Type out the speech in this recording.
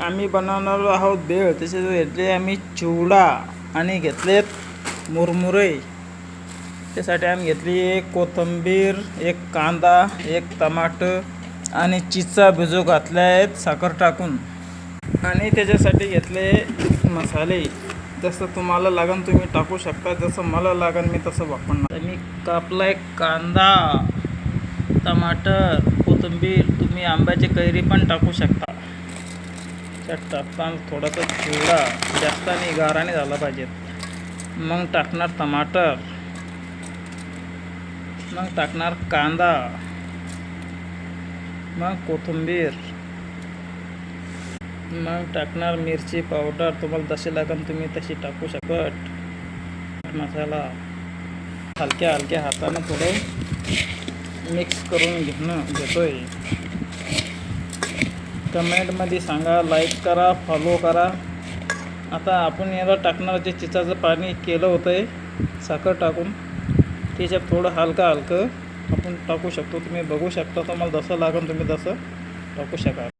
आम्ही बनवणार आहोत भेळ. तसेच घेतले आम्ही चिवडा आणि घेतलेत मुरमुरे. त्यासाठी आम्ही घेतली एक कोथिंबीर, एक कांदा, एक टमाटर आणि चिचा भिजू घातल्या आहेत साखर टाकून. आणि त्याच्यासाठी घेतले मसाले. जसं तुम्हाला लागन तुम्ही टाकू शकता, जसं मला लागन मी तसं वापरणार. मी कापलाय कांदा, टमाटर, कोथिंबीर. तुम्ही आंब्याची कैरी पण टाकू शकता. त्यात टाकताना थोडासा चिवडा, जास्त आणि गाराने झाला पाहिजे. मग टाकणार टमाटर, मग टाकणार कांदा, मग कोथिंबीर, मग टाकणार मिरची पावडर. तुम्हाला जशी लागेल तुम्ही तशी टाकू शकता. मसाला हलक्या हाताने थोडे मिक्स करून घेतोय. कमेंटमध्ये सांगा, लाईक करा, फॉलो करा. आता आपण याला टाकणार जे चिचाचं पाणी केलं होतं साखर टाकून, त्याच्यात थोडं हलकं आपण टाकू शकतो. तुम्ही बघू शकता, तुम्हाला जसं लागेल तुम्ही तसं टाकू शकाल.